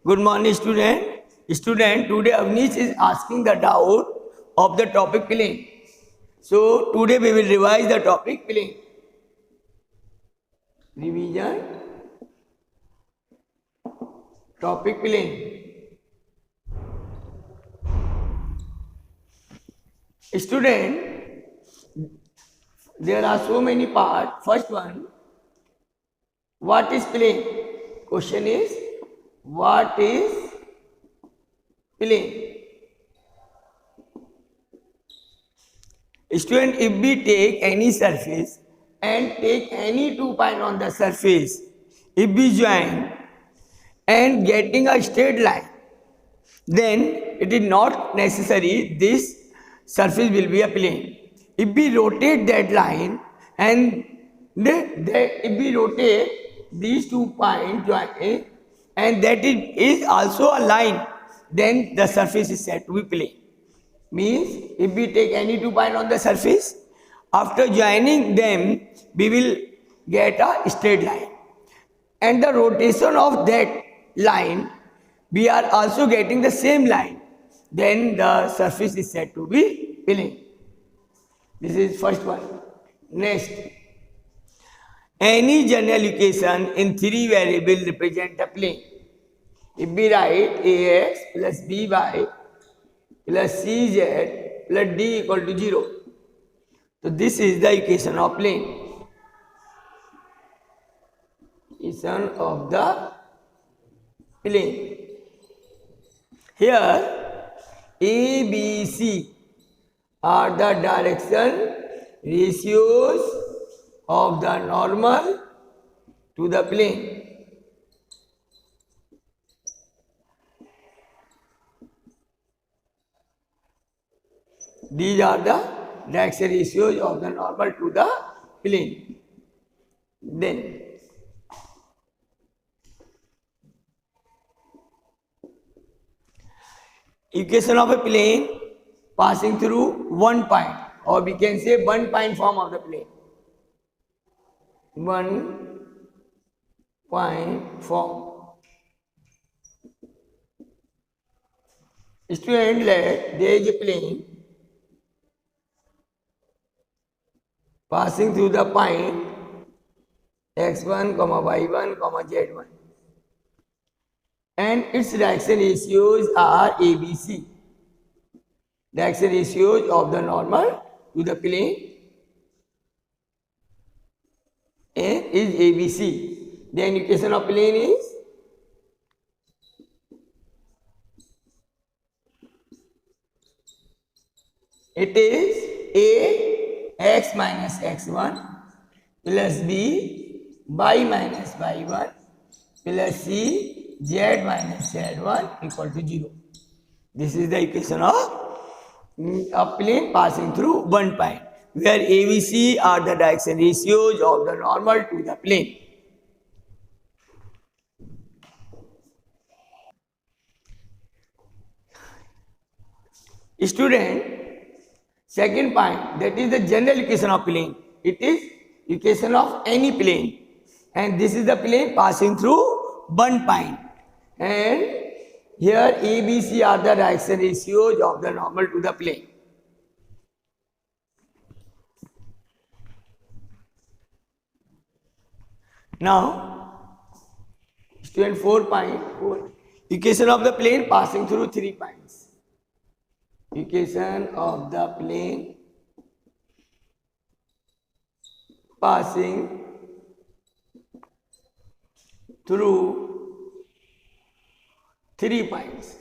Good morning, student. Student, today Avnish is asking the doubt of the topic plane. So today we will revise the topic plane. Revision topic plane. Student, there are so many parts. First one, what is plane? Question is, what is plane? Student, if we take any surface and take any 2 point on the surface, if we join and getting a straight line, then it is not necessary this surface will be a plane. If we rotate that line and if we rotate these 2 points join and that is also a line, then the surface is said to be plane. Means if we take any 2 points on the surface, after joining them, we will get a straight line. And the rotation of that line, we are also getting the same line. Then the surface is said to be plane. This is first one. Next, any general equation in 3 variables represent a plane. If we write ax plus by plus cz plus d equal to 0. So this is the equation of plane. Equation of the plane. Here A, B, C are the direction ratios of the normal to the plane. These are the direction ratios of the normal to the plane. Then equation of a plane passing through one point, or we can say one point form of the plane. One point form. Student, let there is a plane passing through the point x1, y1, z1. And its direction ratios are ABC. Direction ratios of the normal to the plane is ABC. Then equation of plane is it is A x minus x1 plus B y minus y1 plus C z minus z1 equal to 0. This is the equation of a plane passing through one point, where ABC are the direction ratios of the normal to the plane. Student, second point, that is the general equation of plane. It is equation of any plane, and this is the plane passing through one point, and here ABC are the direction ratios of the normal to the plane. Now, student 4.4, equation of the plane passing through 3 points. Equation of the plane passing through 3 points.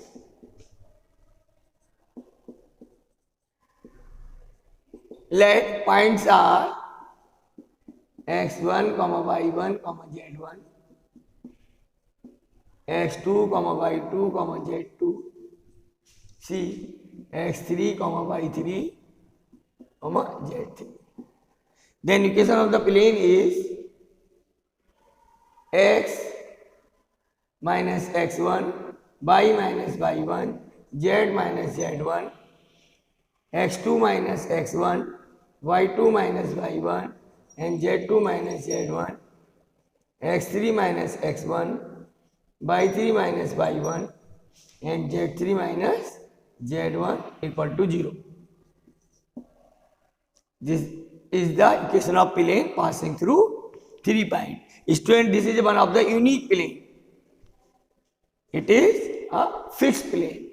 Let points are x1, y1, z1, x2, y2, z2, C x3, y3, z3. Then equation of the plane is x minus x1, y minus y1, z minus z1, x2 minus x1, y2 minus y1, and z2 minus z1, x3 minus x1, y3 minus y1 and z3 minus z1 equal to 0. This is the equation of plane passing through 3 point. Student, this is one of the unique plane. It is a fixed plane.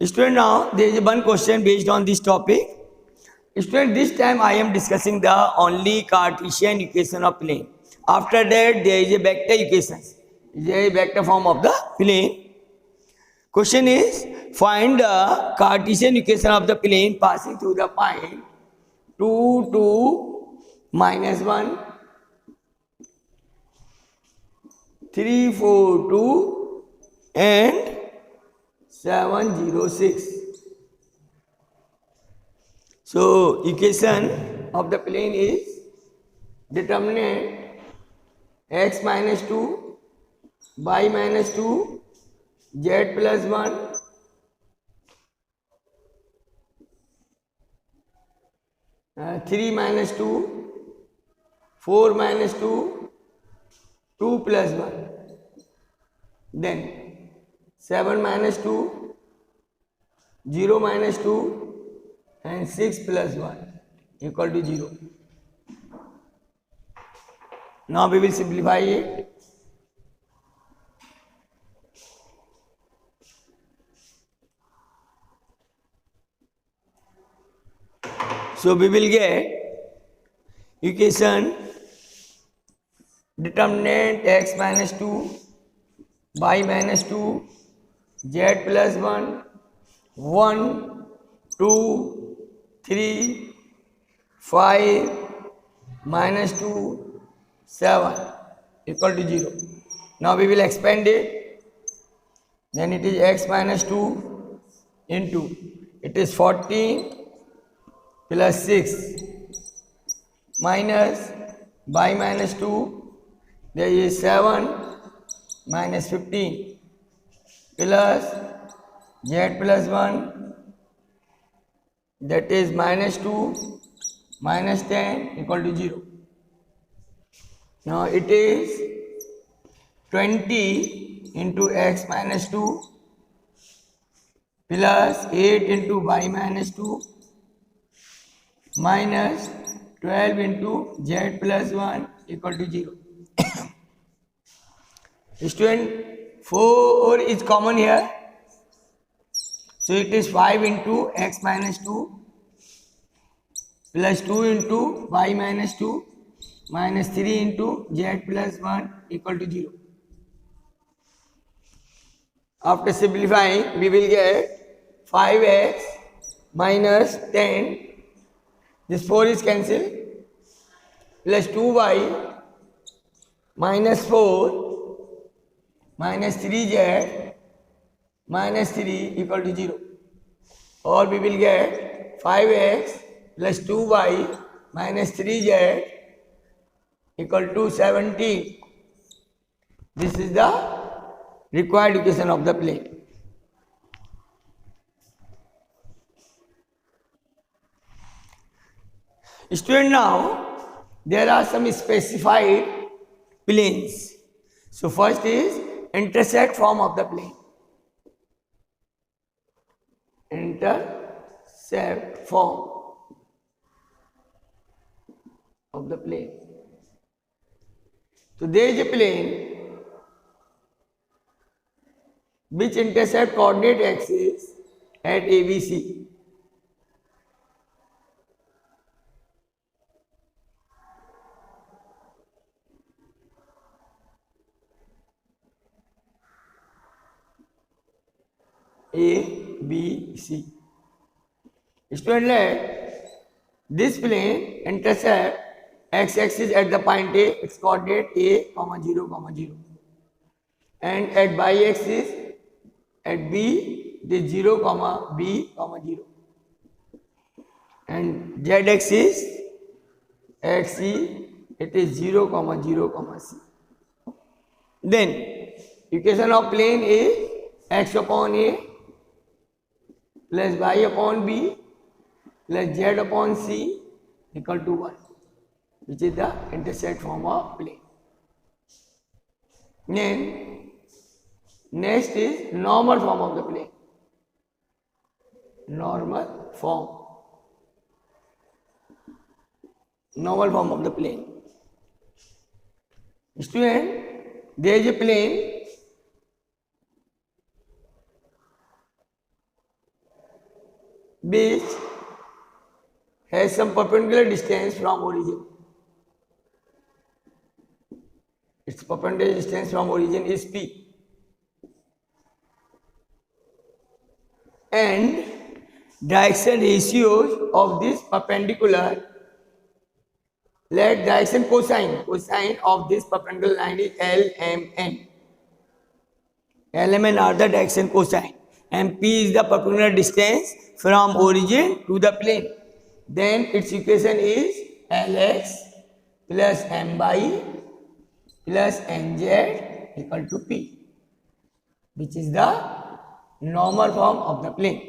Student, now there is one question based on this topic. Student, this time I am discussing the only Cartesian equation of plane. After that, there is a vector equation. There is a vector form of the plane. Question is, find the Cartesian equation of the plane passing through the point 2, 2, minus 1, 3, 4, 2, and 7, 0, 6. So, equation of the plane is determinant x minus 2, y minus 2, z plus 1, three minus 2, 4 minus 2, 2 plus 1. Then 7 minus 2, 0 minus 2, and 6 plus 1 equal to 0. Now we will simplify it. So we will get equation determinant x minus 2, y minus 2, z plus 1, 1, 2, 3, 5, minus 2, 7 equal to 0. Now we will expand it. Then it is x minus 2 into, it is 14 plus 6 minus y minus 2, there is 7 minus 15 plus z plus 1, that is minus 2 minus 10 equal to 0. Now it is 20 into x minus 2 plus 8 into y minus 2 minus 12 into z plus 1 equal to 0. Student, 4 is common here. So it is 5 into x minus 2 plus 2 into y minus 2 minus 3 into z plus 1 equal to 0. After simplifying, we will get 5x minus 10. This 4 is cancelled, plus 2y minus 4 minus 3z minus 3 equal to 0. Or we will get 5x plus 2y minus 3z equal to 17. This is the required equation of the plane. Student, now there are some specified planes. So first is intersect form of the plane. Intersect form of the plane. So there is a plane which intercept coordinate axis at ABC. A, B, C. Student, let this plane intercept x-axis at the point A, its coordinate A, 0, 0. And at y-axis at B, it is 0, B, 0. And z-axis at C, it is 0, 0, C. Then, equation of plane A, x upon A plus y upon B plus z upon C equal to 1, which is the intercept form of plane. Then next is normal form of the plane. Normal form of the plane. Student, there is a plane which has some perpendicular distance from origin. Its perpendicular distance from origin is P. And direction ratios of this perpendicular, let direction cosine of this perpendicular line is LMN. LMN are the direction cosine, and P is the perpendicular distance from origin to the plane. Then its equation is Lx plus My plus Nz equal to P, which is the normal form of the plane.